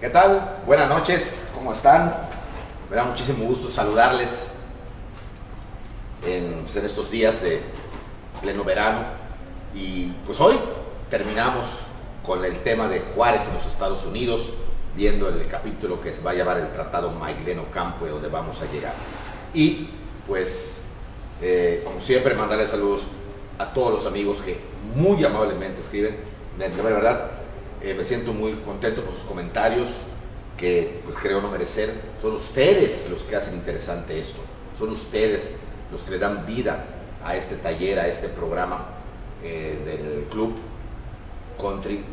¿Qué tal? Buenas noches, ¿cómo están? Me da muchísimo gusto saludarles en estos días de pleno verano. Y pues hoy terminamos con el tema de Juárez en los Estados Unidos, viendo el capítulo que se va a llamar el Tratado Magleno Ocampo, de donde vamos a llegar. Y pues, como siempre, mandarles saludos a todos los amigos que muy amablemente escriben. De verdad, me siento muy contento por sus comentarios, que pues creo no merecer. Son ustedes los que hacen interesante esto, son ustedes los que le dan vida a este taller, a este programa del Club Country.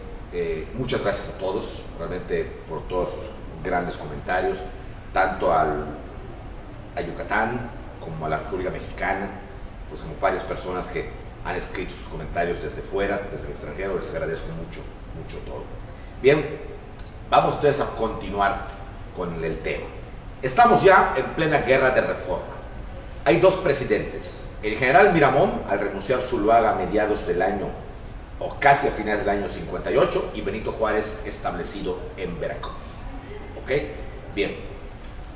Muchas gracias a todos, realmente, por todos sus grandes comentarios, tanto a Yucatán como a la República Mexicana, pues como varias personas que han escrito sus comentarios desde fuera, desde el extranjero. Les agradezco mucho todo. Bien, vamos entonces a continuar con el tema. Estamos ya en plena guerra de reforma. Hay dos presidentes. El general Miramón, al renunciar Zuluaga a mediados del año, o casi a finales del año 58, y Benito Juárez, establecido en Veracruz. ¿Ok? Bien.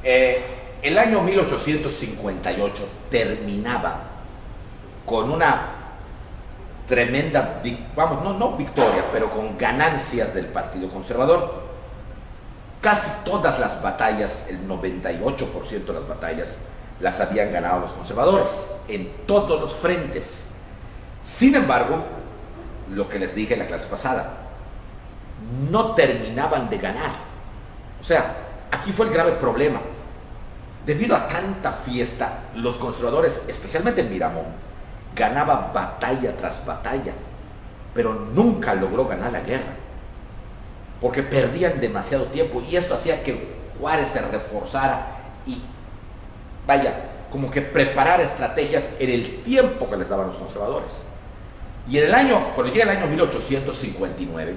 El año 1858 terminaba con una tremenda, no victoria, pero con ganancias del Partido Conservador. Casi todas las batallas, el 98% de las batallas, las habían ganado los conservadores, en todos los frentes. Sin embargo, lo que les dije en la clase pasada, no terminaban de ganar. O sea, aquí fue el grave problema. Debido a tanta fiesta, los conservadores, especialmente Miramón, ganaba batalla tras batalla, pero nunca logró ganar la guerra, porque perdían demasiado tiempo, y esto hacía que Juárez se reforzara y como que preparara estrategias en el tiempo que les daban los conservadores. Y cuando llega el año 1859,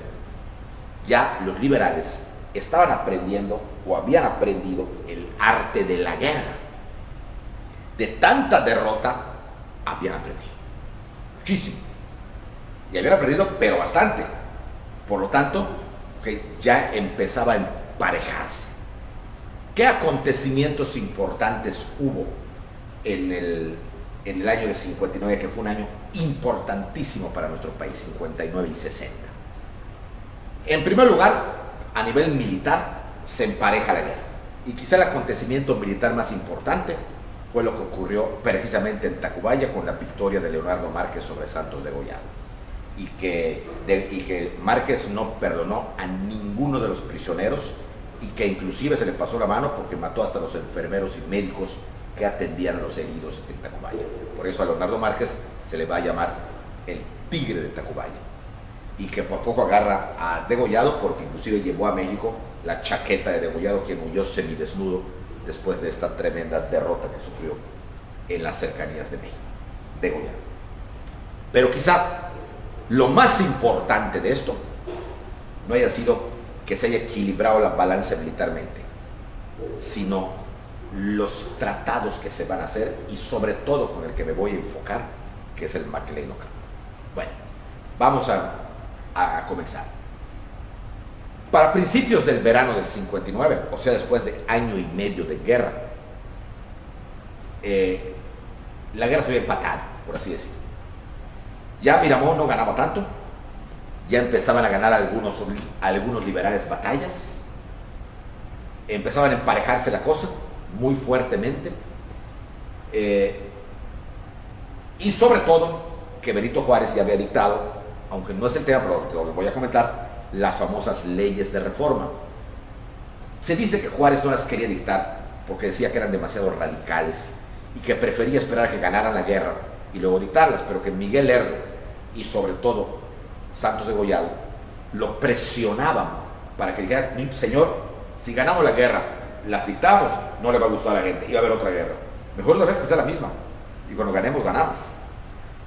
ya los liberales estaban aprendiendo, o habían aprendido, el arte de la guerra. De tanta derrota habían aprendido muchísimo, y habían aprendido pero bastante. Por lo tanto, ya empezaba a emparejarse. ¿Qué acontecimientos importantes hubo en el año del 59, que fue un año importantísimo para nuestro país, 59 y 60? En primer lugar, a nivel militar, se empareja la guerra, y quizá el acontecimiento militar más importante fue lo que ocurrió precisamente en Tacubaya, con la victoria de Leonardo Márquez sobre Santos Degollado, y que Márquez no perdonó a ninguno de los prisioneros, y que inclusive se le pasó la mano porque mató hasta los enfermeros y médicos que atendían a los heridos en Tacubaya. Por eso a Leonardo Márquez se le va a llamar el Tigre de Tacubaya, y que por poco agarra a Degollado, porque inclusive llevó a México la chaqueta de Degollado, quien huyó semidesnudo después de esta tremenda derrota que sufrió en las cercanías de México, Degollado. Pero quizá lo más importante de esto no haya sido que se haya equilibrado la balanza militarmente, sino los tratados que se van a hacer, y sobre todo con el que me voy a enfocar, que es el Magleno Ocampo. Bueno, vamos a comenzar. Para principios del verano del 59, o sea, después de año y medio de guerra, la guerra se había empatado, por así decirlo. Ya Miramón no ganaba tanto, ya empezaban a ganar algunos liberales batallas, empezaban a emparejarse la cosa muy fuertemente, y sobre todo que Benito Juárez ya había dictado, aunque no es el tema, pero lo voy a comentar, las famosas leyes de reforma. Se dice que Juárez no las quería dictar porque decía que eran demasiado radicales y que prefería esperar a que ganaran la guerra y luego dictarlas, pero que Miguel Lerdo y sobre todo Santos Degollado lo presionaban para que dijera: señor, si ganamos la guerra, las dictamos, no le va a gustar a la gente, iba a haber otra guerra, mejor la vez que sea la misma, y cuando ganemos, ganamos.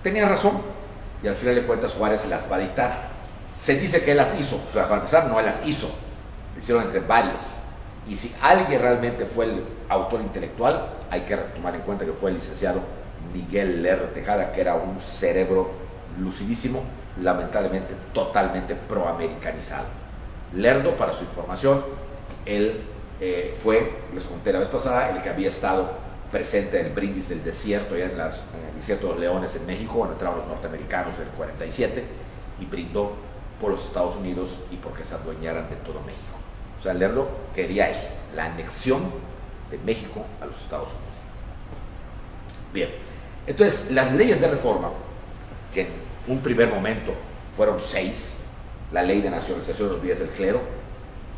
Tenía razón, y al final de cuentas Juárez las va a dictar. Se dice que él las hizo, pero para empezar no las hizo, lo hicieron entre varios, y si alguien realmente fue el autor intelectual, hay que tomar en cuenta que fue el licenciado Miguel Lerdo Tejada, que era un cerebro lucidísimo, lamentablemente totalmente proamericanizado. Lerdo, para su información, Él fue, les conté la vez pasada, el que había estado presente en el Brindis del Desierto, ya en el desierto de los Leones en México, cuando entraron los norteamericanos en el 47, y brindó por los Estados Unidos y porque se adueñaran de todo México. O sea, Lerdo quería eso, la anexión de México a los Estados Unidos. Bien, entonces las leyes de reforma, que en un primer momento fueron 6, la ley de nacionalización de los bienes del clero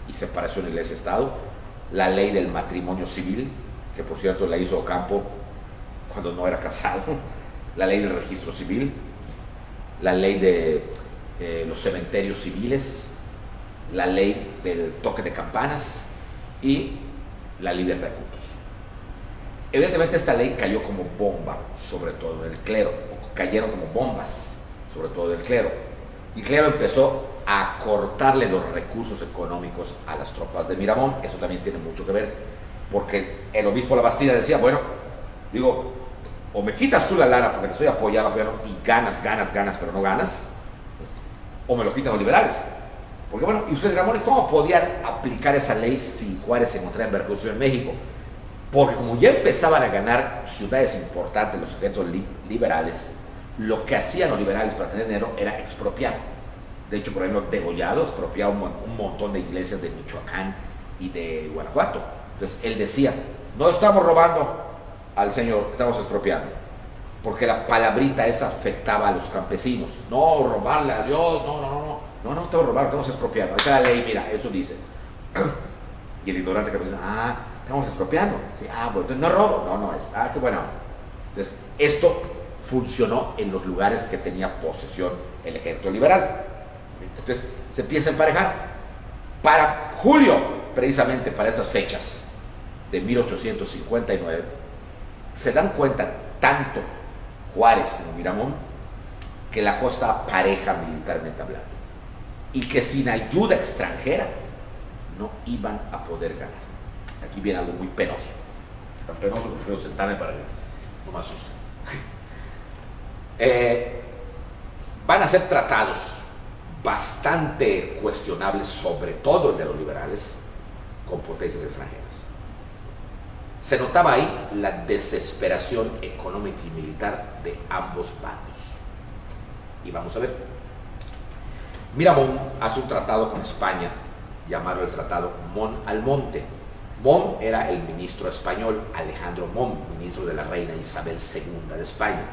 y separación de Iglesia-Estado, la ley del matrimonio civil, que por cierto la hizo Ocampo cuando no era casado, la ley del registro civil, la ley de los cementerios civiles, la ley del toque de campanas y la libertad de cultos. Evidentemente esta ley cayó como bomba, sobre todo del clero, o cayeron como bombas, sobre todo del clero. Y el clero empezó a cortarle los recursos económicos a las tropas de Miramón. Eso también tiene mucho que ver, porque el obispo de la Bastida decía, bueno, digo, o me quitas tú la lana porque te estoy apoyando y ganas, pero no ganas, o me lo quitan los liberales. Porque bueno, y usted dirá, bueno, ¿cómo podían aplicar esa ley si Juárez se encontraba en Veracruz, en México? Porque como ya empezaban a ganar ciudades importantes los sujetos liberales, lo que hacían los liberales para tener dinero era expropiar. De hecho, por ejemplo, Degollado expropiaba un montón de iglesias de Michoacán y de Guanajuato. Entonces él decía, no estamos robando al Señor, estamos expropiando. Porque la palabrita esa afectaba a los campesinos. No, robarle a Dios, no estamos robando, estamos expropiando. Ahí está la ley, mira, eso dice. Y el ignorante campesino, estamos expropiando. Sí, bueno, entonces no robo. No es. Qué buena onda. Entonces, esto funcionó en los lugares que tenía posesión el ejército liberal. Entonces, se empieza a emparejar. Para julio, precisamente para estas fechas de 1859, se dan cuenta tanto Juárez como Miramón que la cosa estaba pareja militarmente hablando y que sin ayuda extranjera no iban a poder ganar. Aquí viene algo muy penoso, tan penoso que prefiero sentarme para que no me asusten. Van a ser tratados bastante cuestionables, sobre todo el de los liberales, con potencias extranjeras. Se notaba ahí la desesperación económica y militar de ambos bandos. Y vamos a ver. Miramón hace un tratado con España, llamado el Tratado Mon-Almonte. Mon era el ministro español, Alejandro Mon, ministro de la reina Isabel II de España.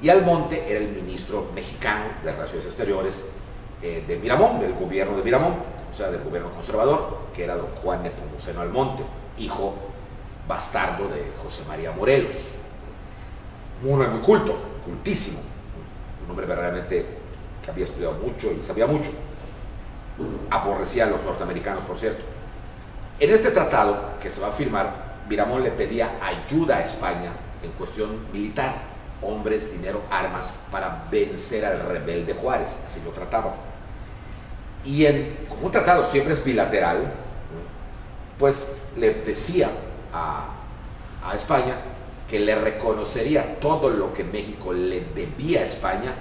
Y Almonte era el ministro mexicano de Relaciones Exteriores de Miramón, del gobierno de Miramón, o sea, del gobierno conservador, que era don Juan Nepomuceno Almonte, hijo bastardo de José María Morelos. Un hombre muy culto, cultísimo, un hombre verdaderamente que había estudiado mucho y sabía mucho. Aborrecía a los norteamericanos, por cierto. En este tratado que se va a firmar, Miramón le pedía ayuda a España en cuestión militar, hombres, dinero, armas, para vencer al rebelde Juárez, así lo trataba. Y como un tratado siempre es bilateral, pues le decía a España que le reconocería todo lo que México le debía a España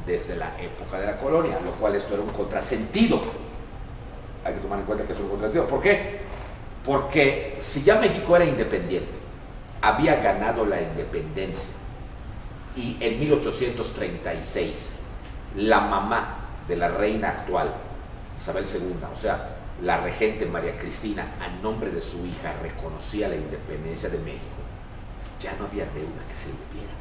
desde la época de la colonia, lo cual esto era un contrasentido. Hay que tomar en cuenta que es un contrasentido. ¿Por qué? Porque si ya México era independiente, había ganado la independencia, y en 1836 la mamá de la reina actual, Isabel II, o sea, la regente María Cristina, a nombre de su hija, reconocía la independencia de México, ya no había deuda que se le debiera.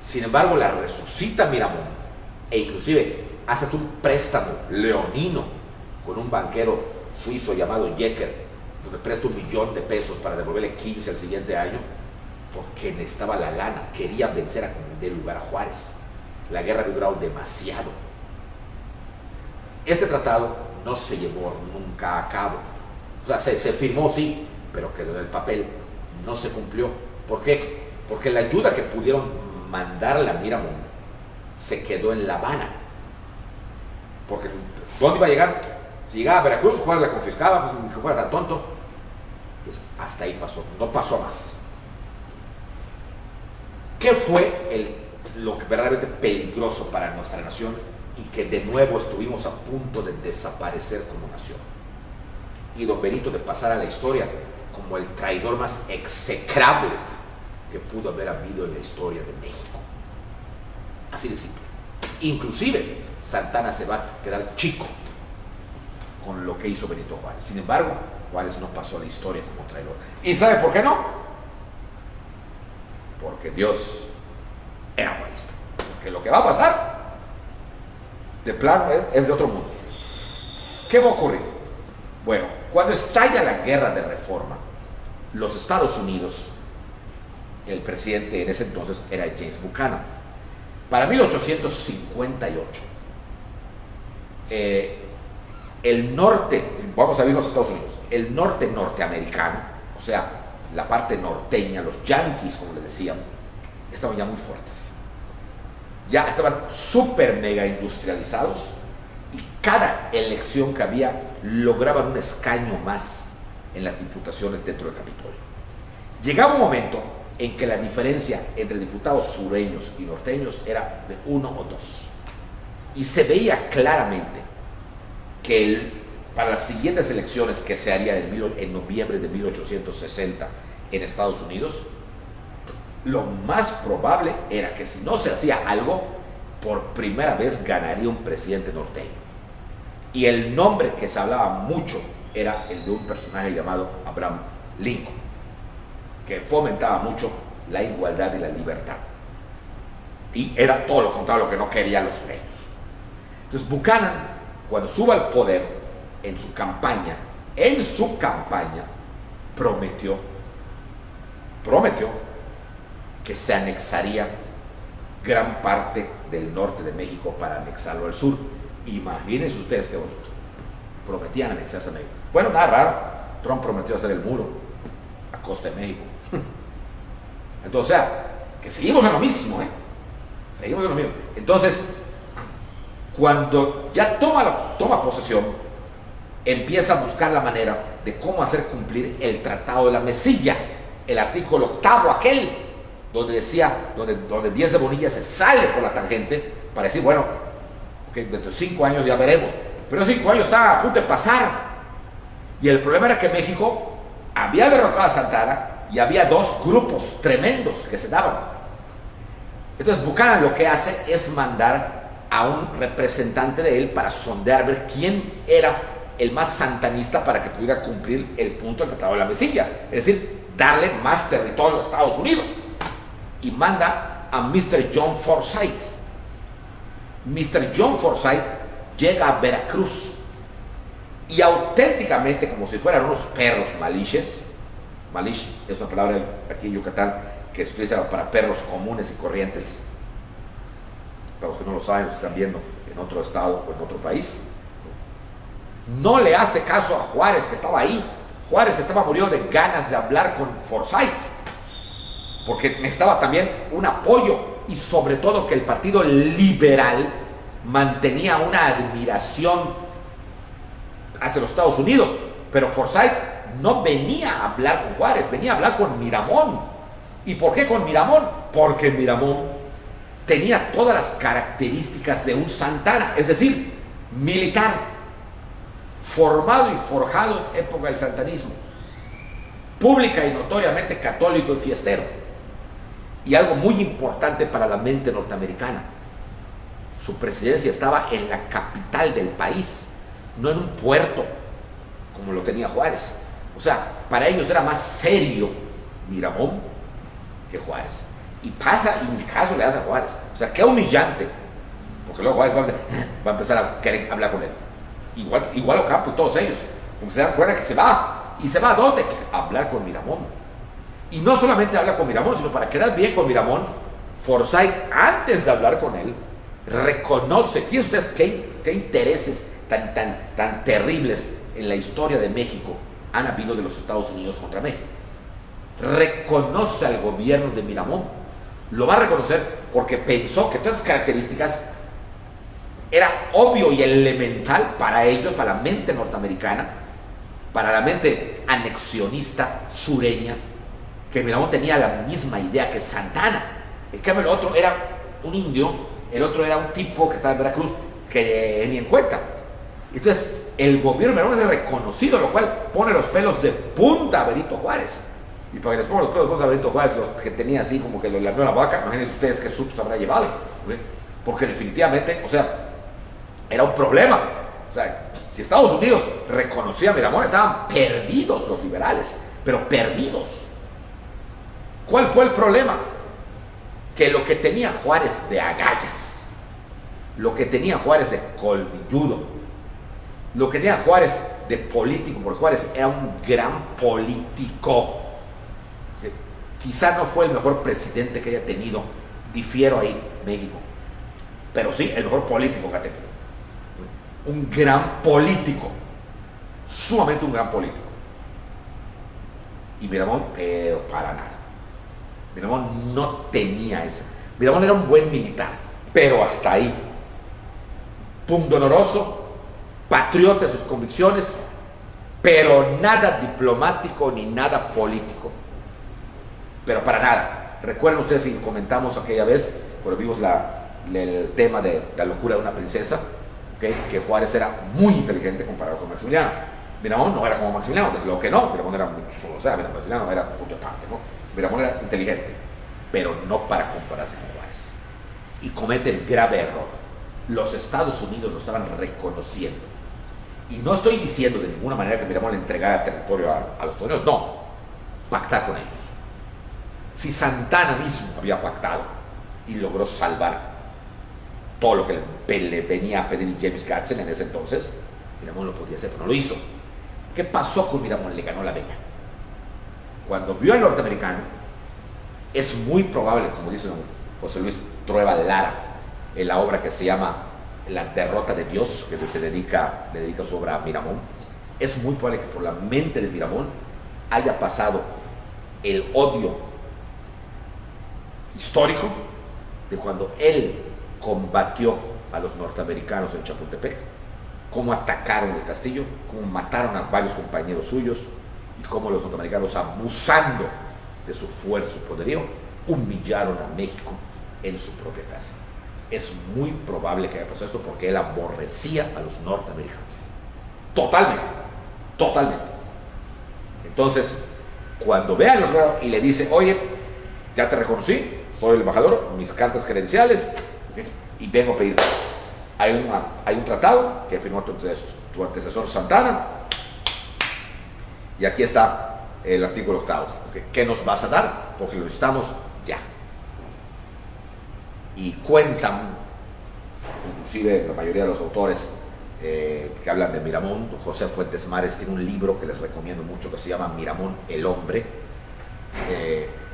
Sin embargo, la resucita Miramón e inclusive hace un préstamo leonino con un banquero suizo llamado Jecker, donde presta $1,000,000 para devolverle 15 al siguiente año, porque necesitaba la lana, quería vencer a del lugar a Juárez. La guerra había durado demasiado. Este tratado no se llevó nunca a cabo. O sea, se firmó, sí, pero quedó en el papel, no se cumplió. ¿Por qué? Porque la ayuda que pudieron mandarle a Miramón se quedó en La Habana. Porque ¿dónde iba a llegar? Si llegaba a Veracruz, Juárez la confiscaba, pues que fuera tan tonto. Entonces, hasta ahí pasó, no pasó más. ¿Qué fue lo que verdaderamente peligroso para nuestra nación y que de nuevo estuvimos a punto de desaparecer como nación. Y don Benito de pasar a la historia como el traidor más execrable que pudo haber habido en la historia de México. Así de simple. Inclusive Santana se va a quedar chico con lo que hizo Benito Juárez. Sin embargo, Juárez no pasó a la historia como traidor. ¿Y sabe por qué no? Porque Dios era juarista. Porque lo que va a pasar de plano es de otro mundo. ¿Qué va a ocurrir? Bueno, cuando estalla la guerra de reforma, los Estados Unidos, el presidente en ese entonces era James Buchanan. Para 1858, el norte, vamos a ver los Estados Unidos, el norte norteamericano, o sea, la parte norteña, los yanquis, como le decían, estaban ya muy fuertes. Ya estaban súper mega industrializados y cada elección que había lograban un escaño más en las diputaciones dentro del Capitolio. Llegaba un momento en que la diferencia entre diputados sureños y norteños era de 1 o 2. Y se veía claramente que para las siguientes elecciones que se harían en noviembre de 1860 en Estados Unidos, lo más probable era que si no se hacía algo, por primera vez ganaría un presidente norteño. Y el nombre que se hablaba mucho era el de un personaje llamado Abraham Lincoln, que fomentaba mucho la igualdad y la libertad. Y era todo lo contrario a lo que no querían los sureños. Entonces Buchanan, cuando suba al poder, en su campaña, prometió que se anexaría gran parte del norte de México para anexarlo al sur. Imagínense ustedes qué bonito. Prometían anexarse a México. Bueno, nada raro, Trump prometió hacer el muro a costa de México. Entonces, o sea, que seguimos en lo mismo, seguimos en lo mismo. Entonces, cuando ya toma posesión, empieza a buscar la manera de cómo hacer cumplir el Tratado de la Mesilla, el artículo 8º aquel, donde decía, donde Díez de Bonilla se sale por la tangente para decir, bueno, okay, dentro de 5 años ya veremos, pero 5 años está a punto de pasar. Y el problema era que México había derrocado a Santana y había 2 grupos tremendos que se daban. Entonces Buchanan lo que hace es mandar a un representante de él para sondear, ver quién era el más santanista para que pudiera cumplir el punto del Tratado de la Mesilla, es decir, darle más territorio a los Estados Unidos. Y manda a Mr. John Forsyth. Mr. John Forsyth llega a Veracruz y auténticamente, como si fueran unos perros maliches, malish es una palabra aquí en Yucatán que se utiliza para perros comunes y corrientes, para los que no lo saben, los que están viendo en otro estado o en otro país, no le hace caso a Juárez, que estaba ahí. Juárez estaba muriendo de ganas de hablar con Forsyth, porque necesitaba también un apoyo, y sobre todo que el Partido Liberal mantenía una admiración hacia los Estados Unidos, pero Forsyth no venía a hablar con Juárez, venía a hablar con Miramón. ¿Y por qué con Miramón? Porque Miramón tenía todas las características de un Santana, es decir, militar, formado y forjado en época del santanismo, pública y notoriamente católico y fiestero. Y algo muy importante para la mente norteamericana, su presidencia estaba en la capital del país, no en un puerto como lo tenía Juárez. O sea, para ellos era más serio Miramón que Juárez. Y pasa, y ni caso le hace a Juárez. O sea, qué humillante, porque luego Juárez va a empezar a querer hablar con él. Igual Ocampo y todos ellos, como se dan cuenta que se va. ¿Y se va a dónde? A hablar con Miramón. Y no solamente habla con Miramón, sino para quedar bien con Miramón, Forsyth, antes de hablar con él, reconoce, fíjense ustedes qué intereses tan terribles en la historia de México han habido de los Estados Unidos contra México. Reconoce al gobierno de Miramón, lo va a reconocer porque pensó que todas las características era obvio y elemental para ellos, para la mente norteamericana, para la mente anexionista sureña, que Miramón tenía la misma idea que Santana. En cambio el otro era un indio, el otro era un tipo que estaba en Veracruz, que ni en cuenta. Entonces, el gobierno de Miramón es reconocido, lo cual pone los pelos de punta a Benito Juárez. Y para que les ponga los pelos de punta a Benito Juárez, los que tenía así como que lo lamió la vaca, imagínense ustedes qué sustos habrá llevado. ¿Sí? Porque definitivamente, o sea, era un problema. O sea, si Estados Unidos reconocía a Miramón, estaban perdidos los liberales, pero perdidos. ¿Cuál fue el problema? Que lo que tenía Juárez de agallas, lo que tenía Juárez de colmilludo, lo que tenía Juárez de político, porque Juárez era un gran político. Quizá no fue el mejor presidente que haya tenido, difiero ahí, México, pero sí el mejor político que ha tenido. Un gran político, sumamente un gran político. Y Miramón, pero para nada. Miramón no tenía eso. Miramón era un buen militar, pero hasta ahí. Pundonoroso, patriota de sus convicciones, pero nada diplomático ni nada político. Pero para nada. Recuerden ustedes que comentamos aquella vez, cuando vimos el tema de la locura de una princesa, ¿okay? Que Juárez era muy inteligente comparado con Maximiliano. Miramón no era como Maximiliano, desde luego que no. Miramón era, o sea, Maximiliano era punto aparte, ¿no? Miramón era inteligente, pero no para compararse con Juárez. Y comete el grave error. Los Estados Unidos lo estaban reconociendo. Y no estoy diciendo de ninguna manera que Miramón le entregara territorio a los estadounidenses, no. Pactar con ellos. Si Santana mismo había pactado y logró salvar todo lo que le venía a pedir James Gadsden en ese entonces, Miramón lo podía hacer, pero no lo hizo. ¿Qué pasó con Miramón? Le ganó la vena. Cuando vio al norteamericano, es muy probable, como dice José Luis Trueba Lara, en la obra que se llama La derrota de Dios, que le dedica su obra a Miramón, es muy probable que por la mente de Miramón haya pasado el odio histórico de cuando él combatió a los norteamericanos en Chapultepec, cómo atacaron el castillo, cómo mataron a varios compañeros suyos y cómo los norteamericanos, abusando de su fuerza y su poderío, humillaron a México en su propia casa. Es muy probable que haya pasado esto porque él aborrecía a los norteamericanos. Totalmente, totalmente. Entonces, cuando ve a los norteamericanos y le dice, oye, ya te reconocí, soy el embajador, mis cartas credenciales, y vengo a pedir. Hay un tratado que firmó tu antecesor Santana, y aquí está el artículo 8. ¿Qué nos vas a dar? Porque lo necesitamos ya. Y cuentan, inclusive la mayoría de los autores que hablan de Miramón, José Fuentes Mares tiene un libro que les recomiendo mucho que se llama Miramón el hombre,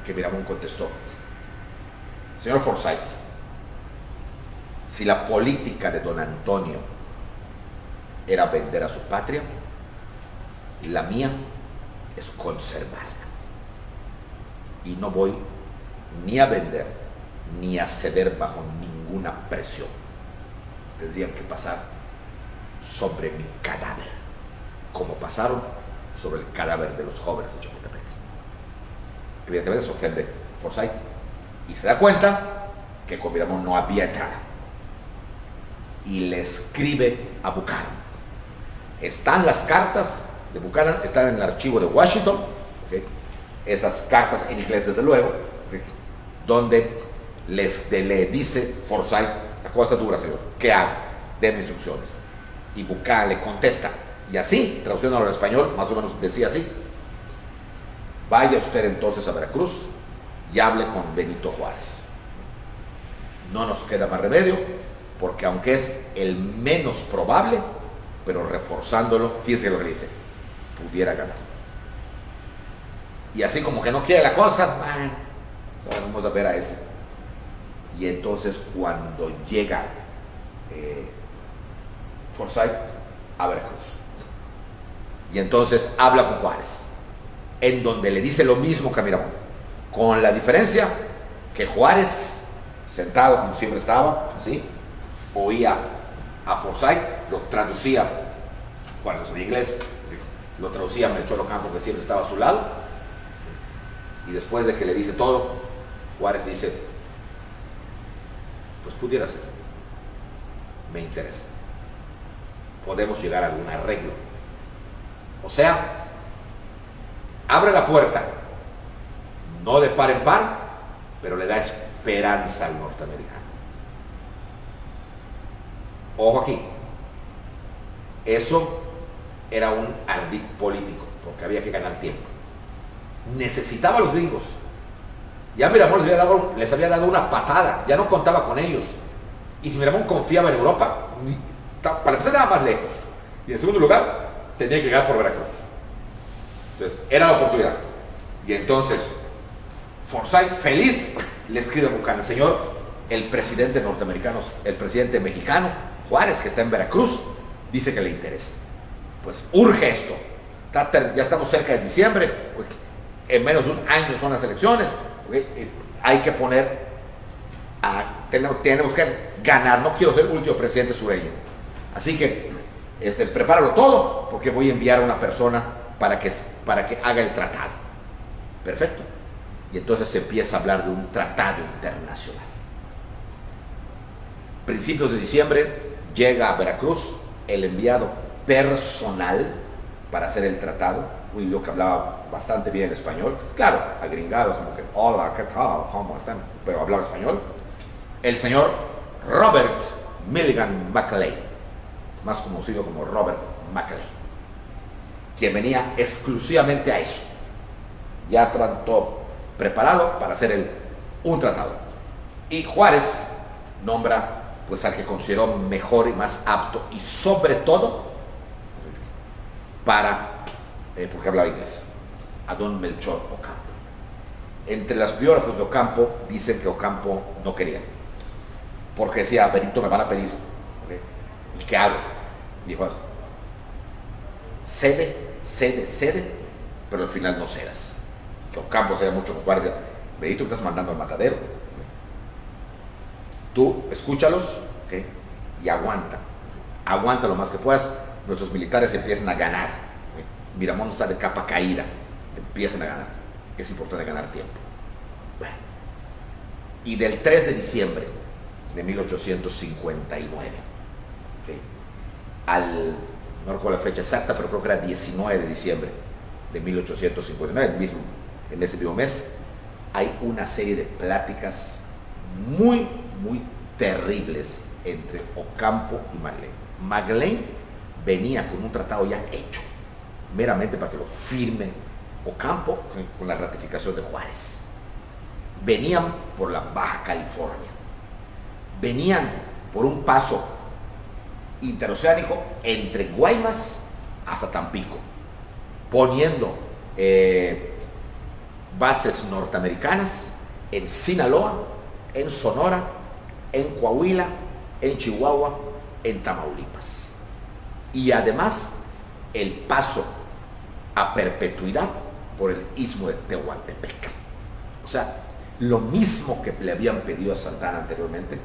que Miramón contestó: señor Forsyth, si la política de don Antonio era vender a su patria, la mía es conservarla. Y no voy ni a vender ni a ceder bajo ninguna presión. Tendrían que pasar sobre mi cadáver, como pasaron sobre el cadáver de los jóvenes de Chapultepec. Evidentemente se ofende Forsyth y se da cuenta que con Miramón no había entrada. Y le escribe a Buchanan. Están las cartas de Buchanan, están en el archivo de Washington, ¿okay? Esas cartas en inglés desde luego, ¿okay? Donde le dice Forsyth, la cosa dura, señor, ¿qué hago? Deme instrucciones. Y Buchanan le contesta, y así, traduciéndolo al español, más o menos decía así: vaya usted entonces a Veracruz y hable con Benito Juárez. No nos queda más remedio, porque aunque es el menos probable, pero reforzándolo, fíjense lo que dice, pudiera ganar. Y así como que no quiere la cosa, vamos a ver a ese. Y entonces cuando llega Forsyth a Veracruz, y entonces habla con Juárez, en donde le dice lo mismo que a Miramón, con la diferencia que Juárez, sentado como siempre estaba, así, oía a Forsyth, lo traducía, Juárez no sabía inglés, lo traducía Melchor Ocampo, que siempre estaba a su lado, y después de que le dice todo, Juárez dice, pues pudiera ser. me interesa. Podemos llegar a algún arreglo. O sea, abre la puerta, no de par en par, pero le da esperanza al norteamericano. Ojo aquí, eso era un ardid político, porque había que ganar tiempo. Necesitaba a los gringos. Ya Miramón les había dado una patada, ya no contaba con ellos. Y si Miramón confiaba en Europa, para empezar era más lejos. Y en segundo lugar, tenía que llegar por Veracruz. Entonces, era la oportunidad. Y entonces, Forsyth, feliz, le escribe a Buchanan: señor, el presidente norteamericano, el presidente mexicano, Juárez, que está en Veracruz, dice que le interesa. Pues urge esto. Ya estamos cerca de diciembre, en menos de un año son las elecciones. Hay que tenemos que ganar. No quiero ser último presidente sureño. Así que prepáralo todo, porque voy a enviar a una persona para que haga el tratado. Perfecto. Y entonces se empieza a hablar de un tratado internacional. Principios de diciembre llega a Veracruz el enviado personal para hacer el tratado, un indio que hablaba bastante bien español, claro, agringado, como que hola, ¿qué tal? ¿Cómo están? Pero hablaba español. El señor Robert Milligan Macleay, más conocido como Robert Macleay, quien venía exclusivamente a eso. Ya estaban todo preparado para hacer un tratado. Y Juárez nombra pues al que consideró mejor y más apto, y sobre todo porque hablaba inglés, a don Melchor Ocampo. Entre los biógrafos de Ocampo dicen que Ocampo no quería, porque decía: Benito, me van a pedir, ¿okay? ¿Y qué hago? Y dijo: cede, pero al final no cedas. Que Ocampo se mucho con Juárez: Benito, me estás mandando al matadero, tú escúchalos, ¿okay? Y aguanta lo más que puedas. Nuestros militares empiezan a ganar, ¿okay? Miramón está de capa caída, empiezan a ganar. Es importante ganar tiempo. Bueno. Y del 3 de diciembre de 1859, ¿okay? No recuerdo la fecha exacta, pero creo que era 19 de diciembre de 1859, en ese mismo mes, hay una serie de pláticas muy terribles entre Ocampo y Macleay. Macleay venía con un tratado ya hecho, meramente para que lo firme Ocampo con la ratificación de Juárez. Venían por la Baja California, venían por un paso interoceánico entre Guaymas hasta Tampico, poniendo bases norteamericanas en Sinaloa, en Sonora, en Coahuila, en Chihuahua, en Tamaulipas. Y además el paso a perpetuidad por el istmo de Tehuantepec. O sea, lo mismo que le habían pedido a Santana anteriormente,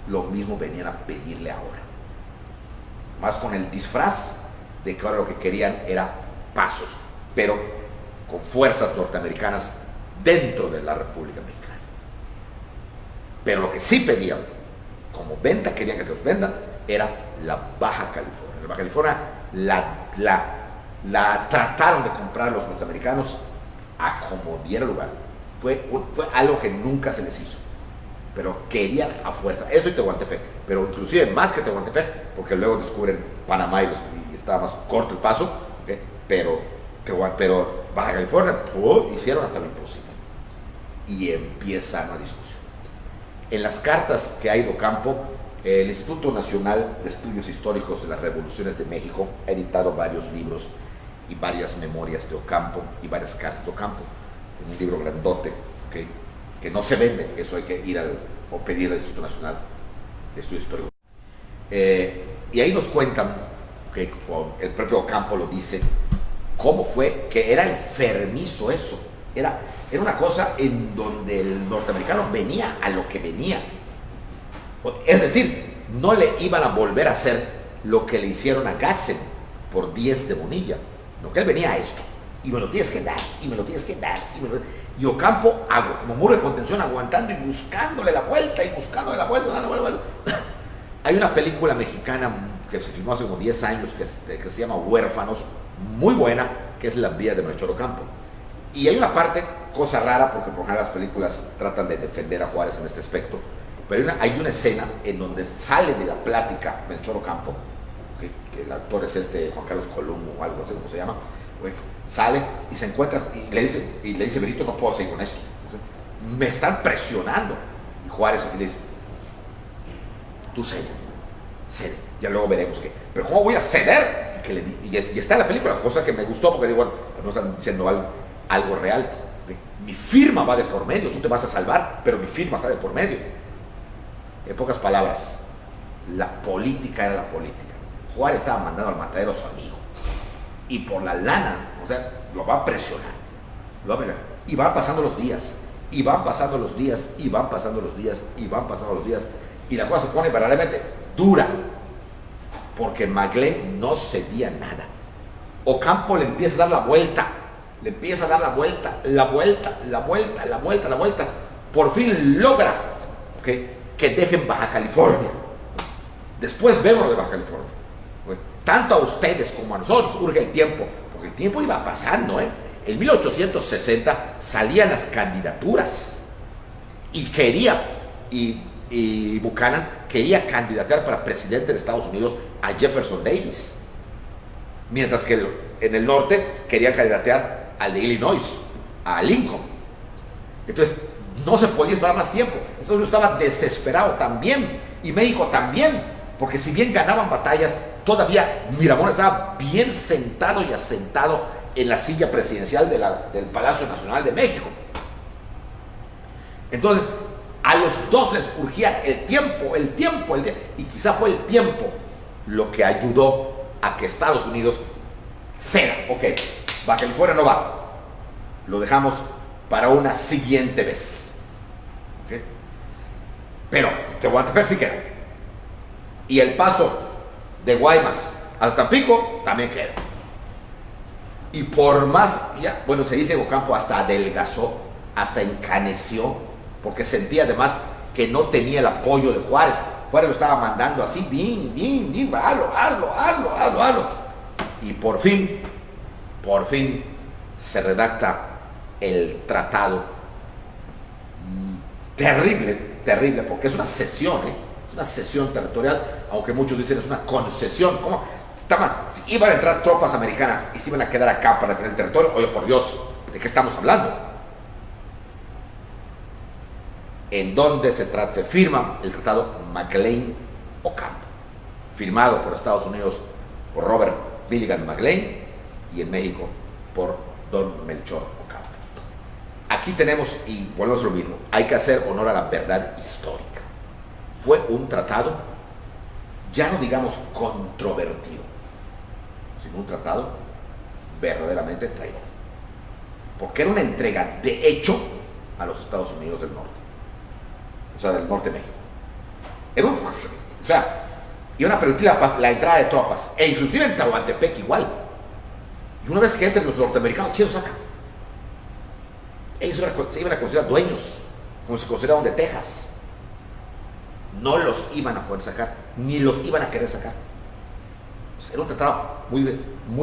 lo mismo venían a pedirle ahora. Más con el disfraz de que ahora lo que querían era pasos, pero con fuerzas norteamericanas dentro de la República Mexicana. Pero lo que sí pedían, como venta, querían que se los vendan, era la Baja California. La Baja California la trataron de comprar los norteamericanos a como diera lugar. Fue algo que nunca se les hizo, pero querían a fuerza. Eso y Tehuantepec, pero inclusive más que Tehuantepec, porque luego descubren Panamá y estaba más corto el paso, ¿okay? pero Baja California hicieron hasta lo imposible. Y empieza una discusión. En las cartas que hay de Ocampo, el Instituto Nacional de Estudios Históricos de las Revoluciones de México ha editado varios libros y varias memorias de Ocampo y varias cartas de Ocampo. Un libro grandote, ¿okay? Que no se vende, eso hay que ir o pedir al Instituto Nacional de Estudios Históricos. Y ahí nos cuentan, que el propio Ocampo lo dice, cómo fue que era enfermizo eso. Era una cosa en donde el norteamericano venía a lo que venía. Es decir, no le iban a volver a hacer lo que le hicieron a Gadsden por 10 de Bonilla. No, que él venía a esto. Y me lo tienes que dar, y me lo tienes que dar. Y Ocampo, como muro de contención, aguantando y buscándole la vuelta, dando la vuelta. Hay una película mexicana que se filmó hace como 10 años que se llama Huérfanos, muy buena, que es La vida de Melchor Ocampo. Y hay una parte, cosa rara, porque por ejemplo las películas tratan de defender a Juárez en este aspecto, pero hay una escena en donde sale de la plática Melchor Ocampo, que el actor es Juan Carlos Columbo o algo así como se llama, sale y se encuentra y le dice Benito, no puedo seguir con esto, me están presionando. Y Juárez así le dice, tú cede, ya luego veremos qué, pero ¿cómo voy a ceder? Y está en la película, cosa que me gustó porque digo, bueno, no están diciendo algo real. Mi firma va de por medio, tú te vas a salvar, pero mi firma está de por medio. En pocas palabras, la política era la política. Juárez estaba mandando al matadero a su amigo, y por la lana, o sea, lo va a presionar, y van pasando los días, y van pasando los días, y van pasando los días, y van pasando los días, y la cosa se pone verdaderamente dura, porque Maglen no cedía nada. Ocampo le empieza a dar la vuelta, la vuelta, por fin logra que dejen Baja California. Después vemos de Baja California. Tanto a ustedes como a nosotros urge el tiempo, porque el tiempo iba pasando. En 1860 salían las candidaturas y Buchanan quería candidatear para presidente de Estados Unidos a Jefferson Davis, mientras que en el norte quería candidatear al de Illinois, a Lincoln. Entonces no se podía esperar más tiempo. Estados Unidos estaba desesperado también, y México también, porque si bien ganaban batallas, todavía Miramón estaba bien sentado y asentado en la silla presidencial del Palacio Nacional de México. Entonces a los dos les urgía el tiempo, y quizá fue el tiempo lo que ayudó a que Estados Unidos ceda. Ok, Baja California no va, lo dejamos para una siguiente vez. ¿Okay? Pero Tehuantepec sí queda, y el paso de Guaymas hasta Tampico también queda. Y por más, se dice Ocampo hasta adelgazó, hasta encaneció, porque sentía además que no tenía el apoyo de Juárez. Juárez lo estaba mandando así, hazlo. Y por fin se redacta el tratado. Terrible, porque es una cesión, es una cesión territorial, aunque muchos dicen es una concesión. ¿Cómo? Iban a entrar tropas americanas y se iban a quedar acá para defender el territorio. Oye, por Dios, ¿de qué estamos hablando? En donde se firma el tratado Maglen-Ocampo, firmado por Estados Unidos por Robert Milligan Maglen, y en México por don Melchor Ocampo. Aquí tenemos, y volvemos a lo mismo, hay que hacer honor a la verdad histórica. Fue un tratado, ya no digamos controvertido, sino un tratado verdaderamente traidor, porque era una entrega de hecho a los Estados Unidos del Norte, o sea, del norte de México. Iban a permitir la entrada de tropas, e inclusive en Tehuantepec igual. Y una vez que entren los norteamericanos, ¿quién los saca? Ellos se iban a considerar dueños, como se consideraban de Texas. No los iban a poder sacar, ni los iban a querer sacar. Era un tratado muy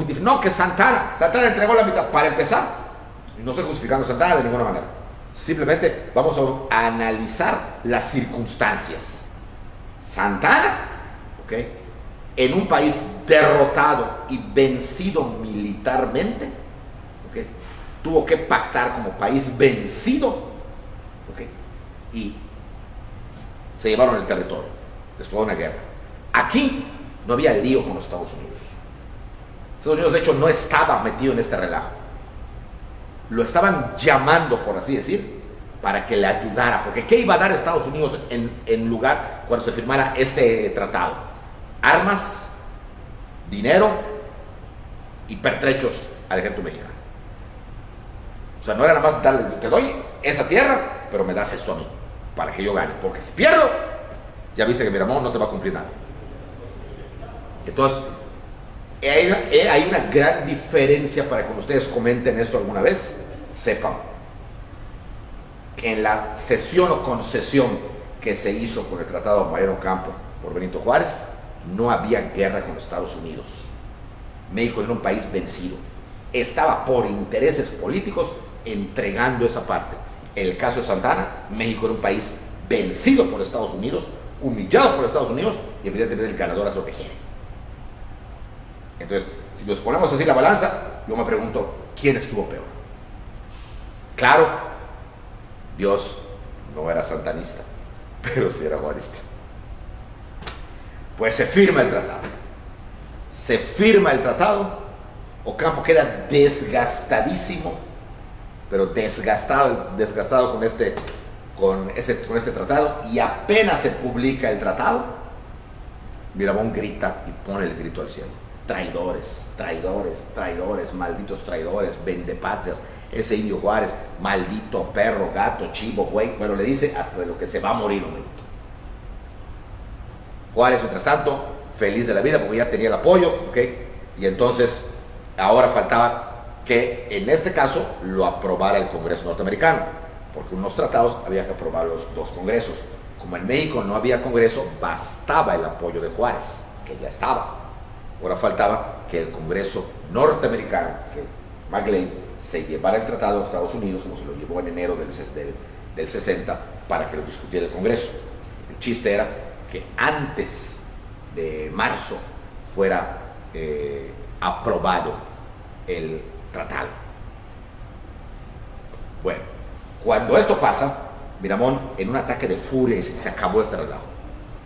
difícil. No, que Santana entregó la mitad, para empezar, y no estoy justificando a Santana de ninguna manera. Simplemente vamos a analizar las circunstancias. Santana, en un país derrotado y vencido militarmente, tuvo que pactar como país vencido, y se llevaron el territorio después de una guerra. Aquí no había lío con los Estados Unidos. Estados Unidos, de hecho, no estaba metido en este relajo. Lo estaban llamando, por así decir, para que le ayudara, porque ¿qué iba a dar Estados Unidos en lugar cuando se firmara este tratado? Armas, dinero y pertrechos al ejército mexicano. O sea, no era nada más darle, te doy esa tierra, pero me das esto a mí, para que yo gane, porque si pierdo, ya viste que Miramón no te va a cumplir nada. Entonces, hay una gran diferencia para que cuando ustedes comenten esto alguna vez, sepan que en la cesión o concesión que se hizo con el Tratado de Mariano Ocampo por Benito Juárez, no había guerra con Estados Unidos. México era un país vencido. Estaba por intereses políticos entregando esa parte. En el caso de Santa Anna, México era un país vencido por Estados Unidos, humillado por Estados Unidos, y evidentemente el ganador hace lo que quiere. Entonces, si nos ponemos así la balanza, yo me pregunto, ¿quién estuvo peor? Claro, Dios no era santanista, pero sí era juarista. Pues se firma el tratado. Se firma el tratado. Ocampo queda desgastadísimo, pero desgastado con ese tratado, y apenas se publica el tratado, Miramón grita y pone el grito al cielo: traidores, traidores, traidores, malditos traidores, vendepatrias, ese indio Juárez, maldito perro, gato, chivo, güey. Bueno, le dice hasta de lo que se va a morir un minuto. Juárez, mientras tanto, feliz de la vida porque ya tenía el apoyo, ¿ok? Y entonces ahora faltaba que en este caso lo aprobara el Congreso norteamericano, porque unos tratados había que aprobar los dos congresos. Como en México no había Congreso, bastaba el apoyo de Juárez, que ya estaba. Ahora faltaba que el Congreso norteamericano, que McLean, se llevara el tratado a Estados Unidos, como se lo llevó en enero del 60, para que lo discutiera el Congreso. El chiste era que antes de marzo fuera aprobado el tratado. Bueno, cuando esto pasa, Miramón, en un ataque de furia, dice: se acabó este relajo.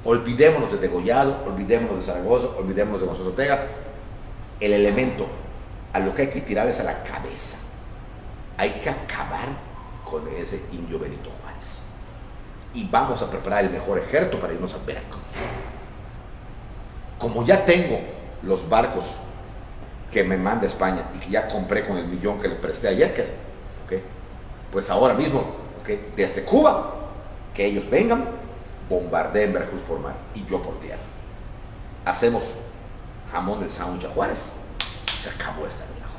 Olvidémonos de Degollado, olvidémonos de Zaragoza, olvidémonos de Gonzalo Ortega. El elemento a lo que hay que tirar es a la cabeza. Hay que acabar con ese indio Benito Juárez. Y vamos a preparar el mejor ejército para irnos a Veracruz. Como ya tengo los barcos que me manda España y que ya compré con el millón que le presté a Yecker, ¿okay? Pues ahora mismo, ¿okay? Desde Cuba, que ellos vengan, bombardeen Veracruz por mar y yo por tierra. Hacemos jamón del sándwich a Juárez, se acabó este relajo.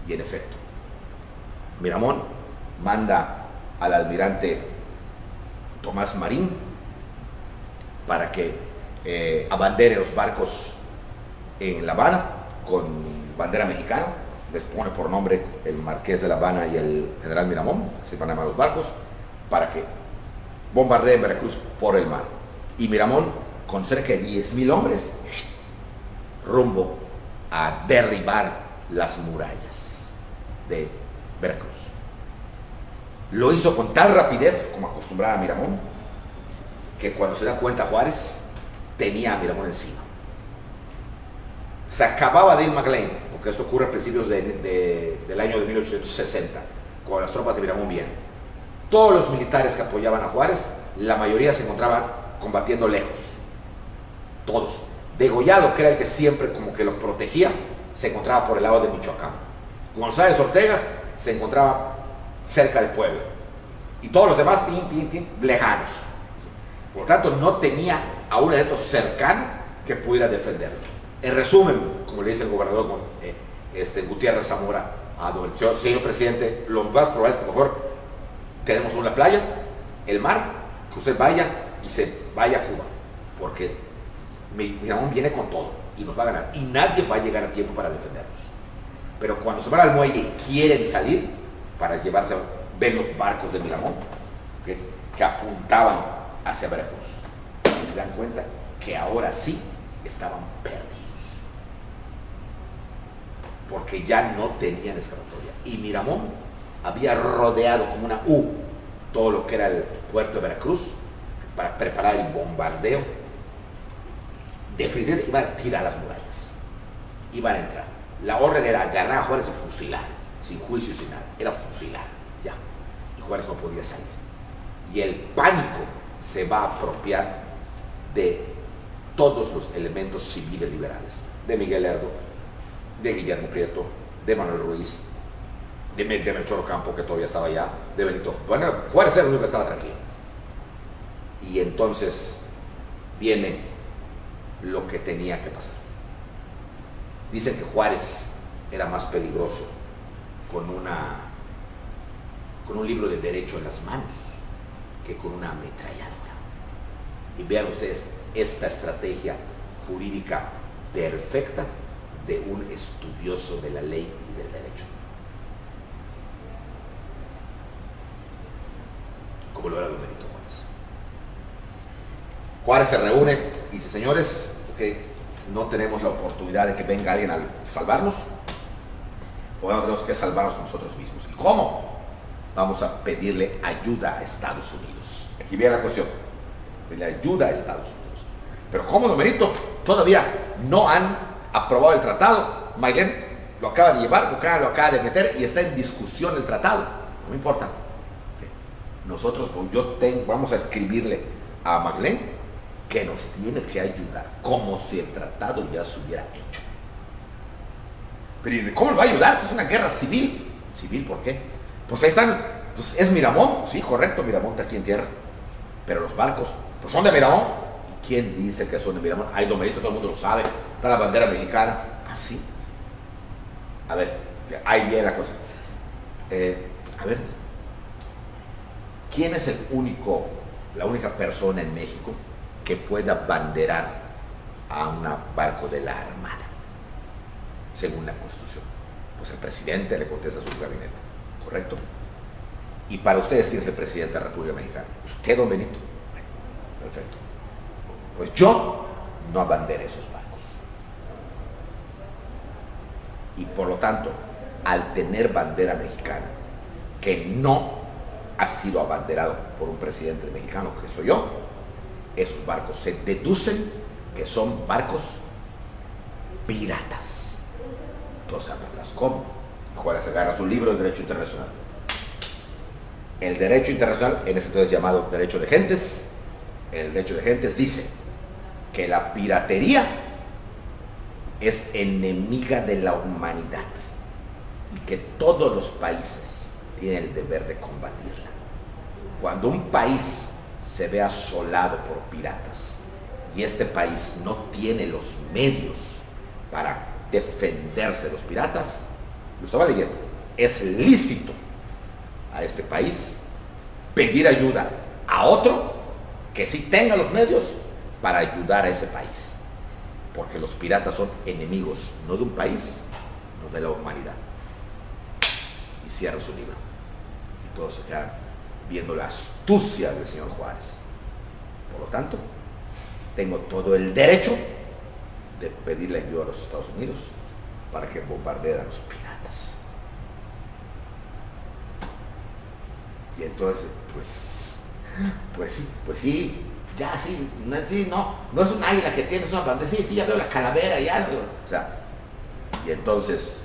Y en efecto, Miramón manda al almirante Tomás Marín para que abandere los barcos en La Habana con bandera mexicana. Les pone por nombre el Marqués de La Habana y el general Miramón, así van a llamar los barcos, para que bombardeen Veracruz por el mar. Y Miramón, con cerca de 10,000 hombres, rumbo a derribar las murallas de Veracruz. Lo hizo con tal rapidez, como acostumbraba a Miramón, que cuando se da cuenta Juárez, tenía a Miramón encima. Se acababa de ir McLean, porque esto ocurre a principios del año de 1860, cuando las tropas de Miramón vienen. Todos los militares que apoyaban a Juárez, la mayoría se encontraban combatiendo lejos. Todos. Degollado, que era el que siempre como que lo protegía, se encontraba por el lado de Michoacán. González Ortega se encontraba cerca de Puebla. Y todos los demás, lejanos. Por lo tanto, no tenía a un elemento cercano que pudiera defenderlo. En resumen, como le dice el gobernador Gutiérrez Zamora a don señor presidente, lo más probable es que mejor tenemos una playa, el mar, que usted vaya y se vaya a Cuba, porque Miramón viene con todo y nos va a ganar y nadie va a llegar a tiempo para defendernos. Pero cuando se van al muelle y quieren salir para llevarse, ven los barcos de Miramón que apuntaban hacia Veracruz y se dan cuenta que ahora sí estaban perdidos, porque ya no tenían escapatoria. Y Miramón había rodeado como una U todo lo que era el puerto de Veracruz para preparar el bombardeo. Definitivamente iban a tirar las murallas, iban a entrar. La orden era agarrar a Juárez y fusilar, sin juicio y sin nada, era fusilar, ya. Y Juárez no podía salir. Y el pánico se va a apropiar de todos los elementos civiles liberales, de Miguel Lerdo, de Guillermo Prieto, de Manuel Ruiz, de Melchor Ocampo, que todavía estaba allá, de Benito. Bueno, Juárez era el único que estaba tranquilo. Y entonces viene lo que tenía que pasar. Dicen que Juárez era más peligroso con un libro de derecho en las manos que con una ametralladora. Y vean ustedes esta estrategia jurídica perfecta de un estudioso de la ley y del derecho. Como lo era don Benito Juárez. Juárez se reúne y dice, señores, que no tenemos la oportunidad de que venga alguien a salvarnos, o no tenemos que salvarnos nosotros mismos. ¿Y cómo? Vamos a pedirle ayuda a Estados Unidos. Aquí viene la cuestión. Pedirle ayuda a Estados Unidos. Pero ¿cómo, don Benito? Todavía no han aprobado el tratado. Maiglen lo acaba de llevar, Buchanan lo acaba de meter y está en discusión el tratado. No me importa. Nosotros, vamos a escribirle a Maiglen que nos tiene que ayudar, como si el tratado ya se hubiera hecho. Pero ¿cómo le va a ayudar si es una guerra civil? ¿Civil por qué? Pues ahí están, pues es Miramón, sí, correcto, Miramón está aquí en tierra. Pero los barcos, pues son de Miramón. ¿Y quién dice que son de Miramón? Ay, don Benito, todo el mundo lo sabe, está la bandera mexicana. Ah, sí. A ver, ahí viene la cosa. A ver, ¿quién es la única persona en México que pueda banderar a un barco de la Armada, según la Constitución? Pues el presidente le contesta a su gabinete, ¿correcto? Y para ustedes, ¿quién es el presidente de la República Mexicana? Usted, don Benito. Bueno, perfecto. Pues yo no abanderé esos barcos. Y por lo tanto, al tener bandera mexicana, que no ha sido abanderado por un presidente mexicano, que soy yo, esos barcos se deducen que son barcos piratas. Entonces, ¿cómo? Juárez agarra su libro de Derecho Internacional. El derecho internacional, en ese entonces llamado Derecho de Gentes, el Derecho de Gentes dice que la piratería es enemiga de la humanidad y que todos los países tienen el deber de combatirla. Cuando un país se ve asolado por piratas y este país no tiene los medios para defenderse de los piratas, lo estaba leyendo, es lícito a este país pedir ayuda a otro que sí tenga los medios para ayudar a ese país, porque los piratas son enemigos no de un país, no de la humanidad. Y cierra su libro y todos se quedan viendo la astucia del señor Juárez. Por lo tanto, tengo todo el derecho de pedirle ayuda a los Estados Unidos para que bombardeen a los piratas. Y entonces, pues sí, ya sí, no es un águila que tiene, es una bandera, sí, ya veo la calavera, ya, o sea, y entonces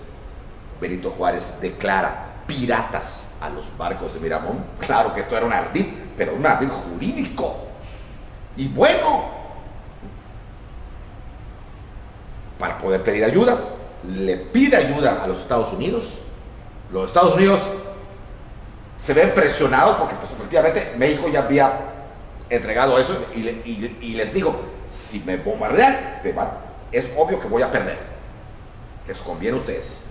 Benito Juárez declara piratas a los barcos de Miramón. Claro que esto era un ardid, pero un ardid jurídico, y bueno, para poder pedir ayuda, le pide ayuda a los Estados Unidos. Los Estados Unidos se ven presionados porque pues efectivamente México ya había entregado eso y les digo, si me bombardean, es obvio que voy a perder. Les conviene a ustedes.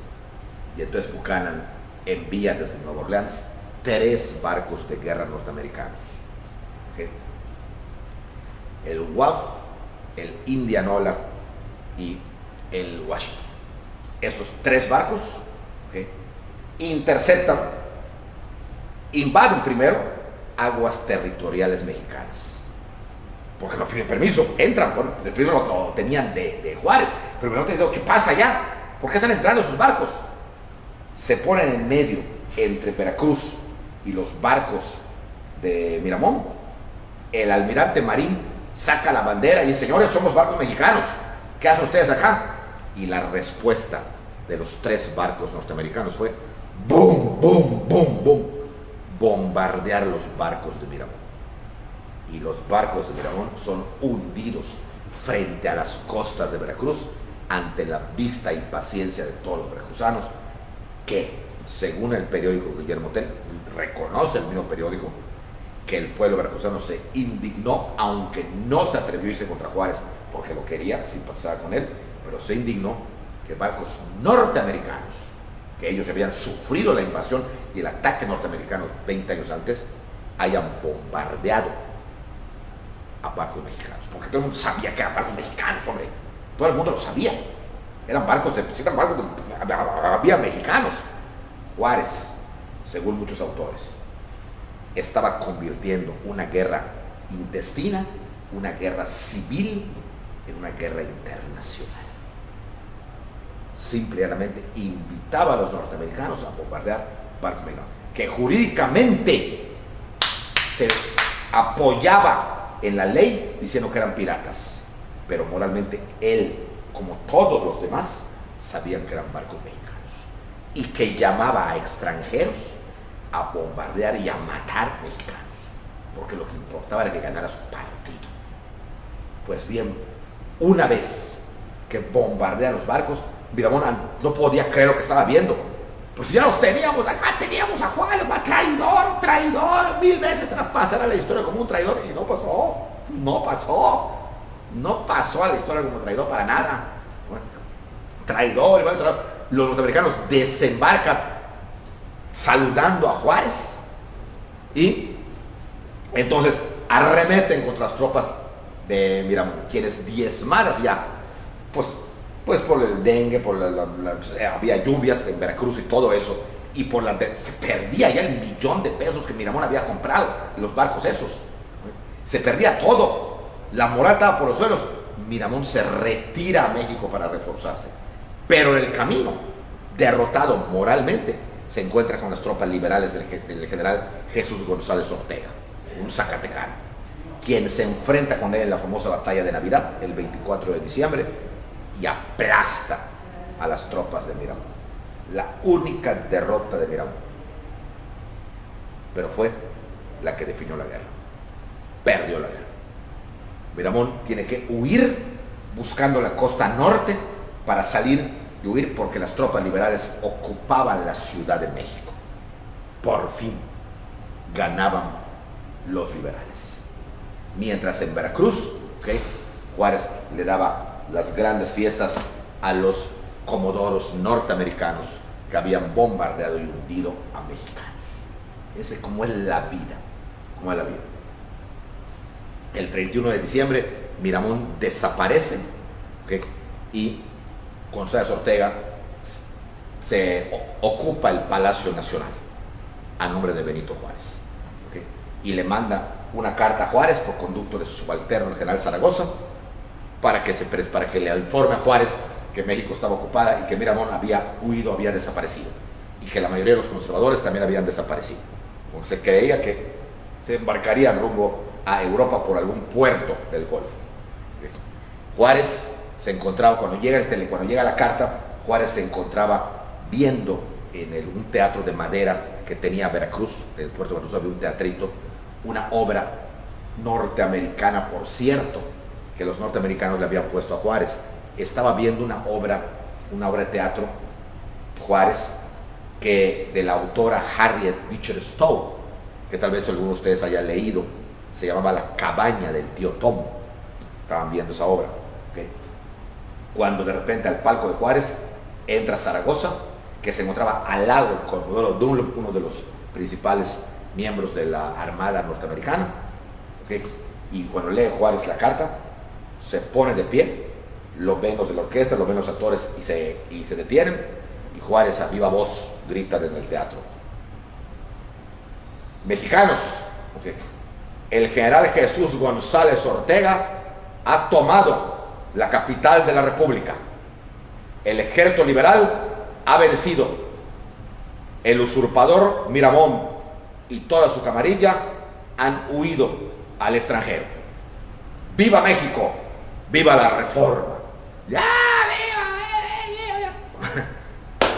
Y entonces Buchanan envía desde Nueva Orleans 3 barcos de guerra norteamericanos. ¿Okay? El WAF, el Indianola y el Washington. Estos 3 barcos, ¿okay?, interceptan, invaden primero aguas territoriales mexicanas, porque no piden permiso, entran, bueno, el permiso lo tenían de Juárez, pero primero te digo, ¿qué pasa allá? ¿Por qué están entrando esos barcos? Se ponen en medio entre Veracruz y los barcos de Miramón. El almirante Marín saca la bandera y dice, señores, somos barcos mexicanos, ¿qué hacen ustedes acá? Y la respuesta de los 3 barcos norteamericanos fue ¡boom, boom, boom, boom! Bombardear los barcos de Miramón. Y los barcos de Miramón son hundidos frente a las costas de Veracruz ante la vista y paciencia de todos los veracruzanos, que, según el periódico Guillermo Tell, reconoce el mismo periódico que el pueblo veracruzano se indignó, aunque no se atrevió a irse contra Juárez porque lo quería, simpatizaba con él, pero se indignó que barcos norteamericanos, que ellos habían sufrido la invasión y el ataque norteamericano 20 años antes, hayan bombardeado a barcos mexicanos, porque todo el mundo sabía que eran barcos mexicanos, hombre. Todo el mundo lo sabía. Eran barcos había mexicanos. Juárez, según muchos autores, estaba convirtiendo una guerra intestina, una guerra civil, en una guerra internacional. Simplemente invitaba a los norteamericanos a bombardear barcos mexicanos, que jurídicamente se apoyaba en la ley diciendo que eran piratas, pero moralmente él, como todos los demás, sabían que eran barcos mexicanos y que llamaba a extranjeros a bombardear y a matar mexicanos, porque lo que importaba era que ganara su partido. Pues bien, una vez que bombardean los barcos, Miramón no podía creer lo que estaba viendo. Pues ya los teníamos, teníamos a Juárez, traidor, 1000 veces pasará la historia como un traidor, y no pasó a la historia como traidor para nada. Traidor. Los norteamericanos desembarcan saludando a Juárez y entonces arremeten contra las tropas de Miramón, quienes diezmadas ya, pues por el dengue, había lluvias en Veracruz y todo eso, y se perdía ya el $1,000,000 que Miramón había comprado, los barcos esos, se perdía todo, la moral estaba por los suelos. Miramón se retira a México para reforzarse, pero en el camino, derrotado moralmente, se encuentra con las tropas liberales del general Jesús González Ortega, un zacatecano, quien se enfrenta con él en la famosa batalla de Navidad, el 24 de diciembre, y aplasta a las tropas de Miramón. La única derrota de Miramón, pero fue la que definió la guerra. Perdió la guerra. Miramón tiene que huir buscando la costa norte para salir y huir, porque las tropas liberales ocupaban la Ciudad de México. Por fin ganaban los liberales. Mientras en Veracruz, Juárez le daba las grandes fiestas a los comodoros norteamericanos que habían bombardeado y hundido a mexicanos. Ese como es la vida, El 31 de diciembre Miramón desaparece, y González Ortega se ocupa el Palacio Nacional a nombre de Benito Juárez, y le manda una carta a Juárez por conducto de su subalterno, el general Zaragoza, para que le informe a Juárez que México estaba ocupada y que Miramón había huido, había desaparecido, y que la mayoría de los conservadores también habían desaparecido. Se creía que se embarcarían rumbo a Europa por algún puerto del Golfo. Juárez se encontraba, cuando llega la carta, Juárez se encontraba viendo en un teatro de madera que tenía Veracruz, del puerto de Veracruz había un teatrito, una obra norteamericana, por cierto, que los norteamericanos le habían puesto a Juárez. Estaba viendo una obra de teatro, Juárez, que de la autora Harriet Beecher Stowe, que tal vez algunos de ustedes hayan leído, se llamaba La cabaña del tío Tom. Estaban viendo esa obra, cuando de repente al palco de Juárez entra Zaragoza, que se encontraba al lado del comodoro Dunlop, uno de los principales miembros de la Armada norteamericana, y cuando lee Juárez la carta, se pone de pie, lo ven los de la orquesta, lo ven los actores y se detienen, y Juárez a viva voz grita en el teatro: mexicanos, el general Jesús González Ortega ha tomado la capital de la República. El ejército liberal ha vencido. El usurpador Miramón y toda su camarilla han huido al extranjero. ¡Viva México! ¡Viva la Reforma! ¡Ya,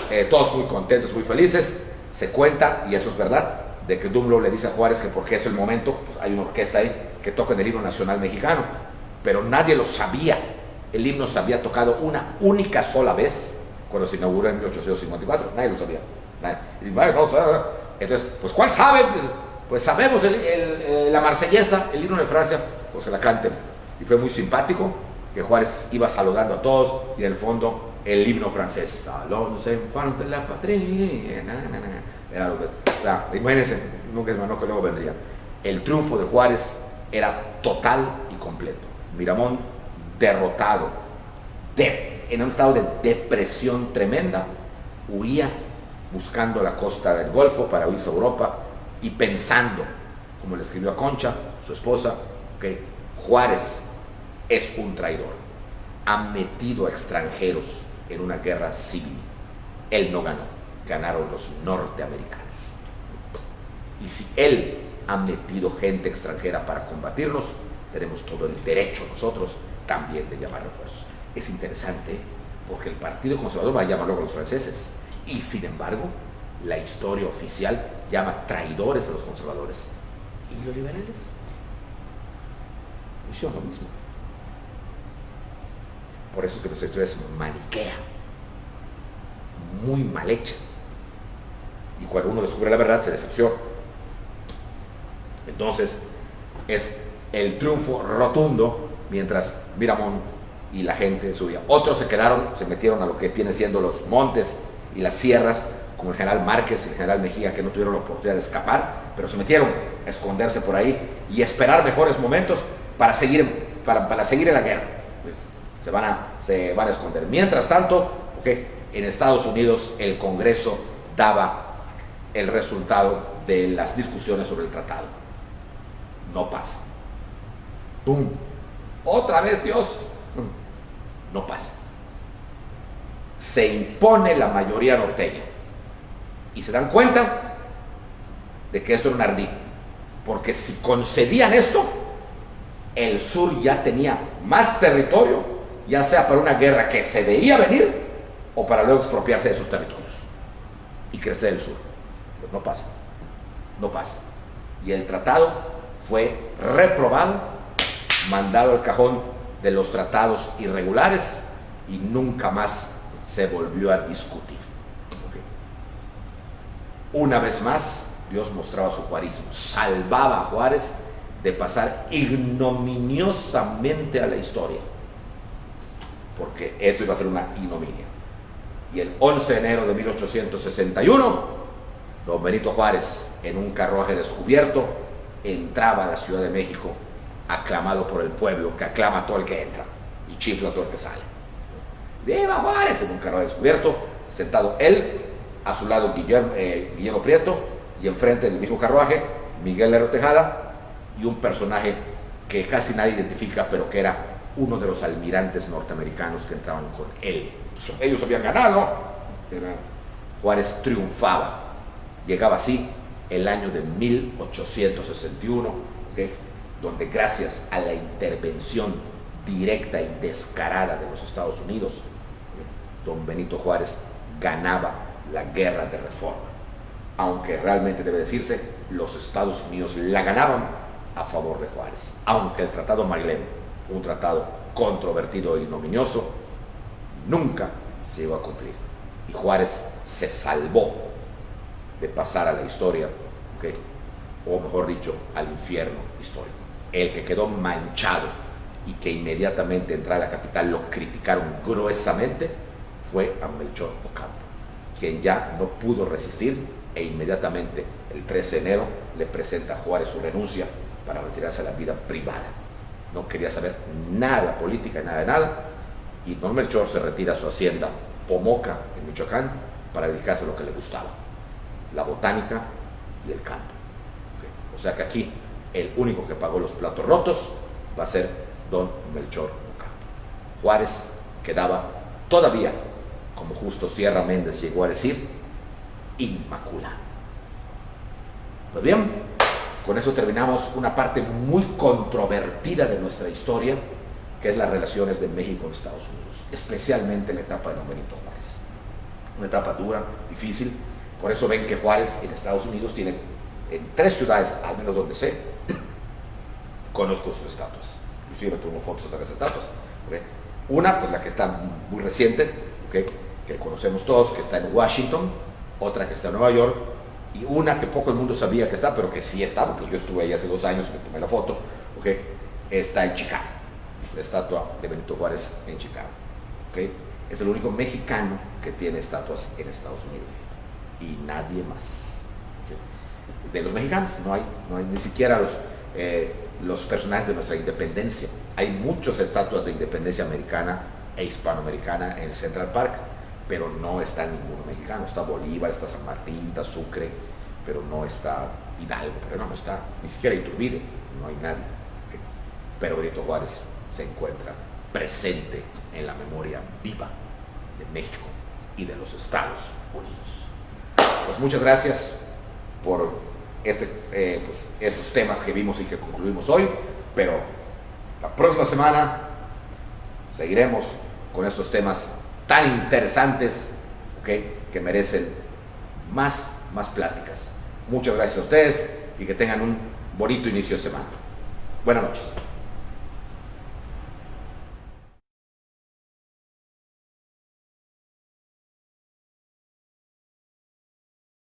viva! Todos muy contentos, muy felices. Se cuenta, y eso es verdad, de que Dunlop le dice a Juárez que porque es el momento, pues hay una orquesta ahí que toca en el himno nacional mexicano, pero nadie lo sabía. El himno se había tocado una única sola vez cuando se inauguró en 1854, nadie lo sabía, nadie. Entonces, pues ¿cuál sabe? Pues sabemos la marsellesa, el himno de Francia, pues se la canten. Y fue muy simpático que Juárez iba saludando a todos y en el fondo el himno francés: a los infantes de la patria. Era lo que, imagínense, nunca es que luego vendría. El triunfo de Juárez era total y completo. Miramón derrotado, en un estado de depresión tremenda, huía buscando la costa del Golfo para irse a Europa y pensando, como le escribió a Concha, su esposa, que Juárez es un traidor, ha metido a extranjeros en una guerra civil. Él no ganó, ganaron los norteamericanos. Y si él ha metido gente extranjera para combatirnos, tenemos todo el derecho nosotros también de llamar refuerzos. Es interesante porque el Partido Conservador va a llamar luego a los franceses y sin embargo la historia oficial llama traidores a los conservadores. ¿Y los liberales? Hicieron lo mismo. Por eso es que nuestra historia es maniquea, muy mal hecha, y cuando uno descubre la verdad se decepciona. Entonces es el triunfo rotundo mientras Miramón y la gente subía. Otros se quedaron, se metieron a lo que viene siendo los montes y las sierras, como el general Márquez y el general Mejía, que no tuvieron la oportunidad de escapar, pero se metieron a esconderse por ahí y esperar mejores momentos para seguir en la guerra. Se van a esconder. Mientras tanto, en Estados Unidos el Congreso daba el resultado de las discusiones sobre el tratado. No pasa. ¡Pum! Otra vez Dios. No pasa. Se impone la mayoría norteña. Y se dan cuenta de que esto era un ardid. Porque si concedían esto, el sur ya tenía más territorio, ya sea para una guerra que se veía venir o para luego expropiarse de sus territorios y crecer el sur. Pues no pasa. No pasa. Y el tratado fue reprobado, mandado al cajón de los tratados irregulares y nunca más se volvió a discutir. Una vez más, Dios mostraba su juarismo, salvaba a Juárez de pasar ignominiosamente a la historia, porque eso iba a ser una ignominia. Y el 11 de enero de 1861, don Benito Juárez, en un carruaje descubierto, entraba a la Ciudad de México, aclamado por el pueblo, que aclama a todo el que entra y chifla a todo el que sale. ¡Viva Juárez! En un carruaje descubierto, sentado él, a su lado Guillermo Prieto, y enfrente del mismo carruaje Miguel Lerdo Tejada, y un personaje que casi nadie identifica, pero que era uno de los almirantes norteamericanos que entraban con él. Ellos habían ganado, Juárez triunfaba. Llegaba así el año de 1861, donde gracias a la intervención directa y descarada de los Estados Unidos, don Benito Juárez ganaba la guerra de reforma. Aunque realmente debe decirse, los Estados Unidos la ganaban a favor de Juárez, aunque el Tratado Mailén, un tratado controvertido e ignominioso, nunca se iba a cumplir. Y Juárez se salvó de pasar a la historia, o mejor dicho, al infierno histórico. El que quedó manchado y que inmediatamente entrar a la capital lo criticaron gruesamente fue a Melchor Ocampo, quien ya no pudo resistir e inmediatamente el 13 de enero le presenta a Juárez su renuncia para retirarse a la vida privada. No quería saber nada política, nada de nada, y don Melchor se retira a su hacienda Pomoca en Michoacán para dedicarse a lo que le gustaba, la botánica y el campo. O sea que aquí el único que pagó los platos rotos va a ser don Melchor Ocampo. Juárez quedaba todavía, como Justo Sierra Méndez llegó a decir, inmaculado. Pues bien, con eso terminamos una parte muy controvertida de nuestra historia, que es las relaciones de México con Estados Unidos, especialmente la etapa de don Benito Juárez. Una etapa dura, difícil. Por eso ven que Juárez en Estados Unidos tiene, en 3 ciudades, al menos donde sé, conozco sus estatuas. Inclusive tomo fotos de las estatuas. Una, pues la que está muy reciente, que conocemos todos, que está en Washington, otra que está en Nueva York, y una que poco el mundo sabía que está, pero que sí está, porque yo estuve ahí hace 2 años y me tomé la foto, está en Chicago, la estatua de Benito Juárez en Chicago. Es el único mexicano que tiene estatuas en Estados Unidos, y nadie más. De los mexicanos no hay ni siquiera los personajes de nuestra independencia. Hay muchas estatuas de independencia americana e hispanoamericana en el Central Park, pero no está ninguno mexicano. Está Bolívar, está San Martín, está Sucre, pero no está Hidalgo, pero no está, ni siquiera Iturbide, no hay nadie. Pero Benito Juárez se encuentra presente en la memoria viva de México y de los Estados Unidos. Pues muchas gracias por estos temas que vimos y que concluimos hoy, pero la próxima semana seguiremos con estos temas tan interesantes, ¿okay?, que merecen más pláticas. Muchas gracias a ustedes y que tengan un bonito inicio de semana. Buenas noches.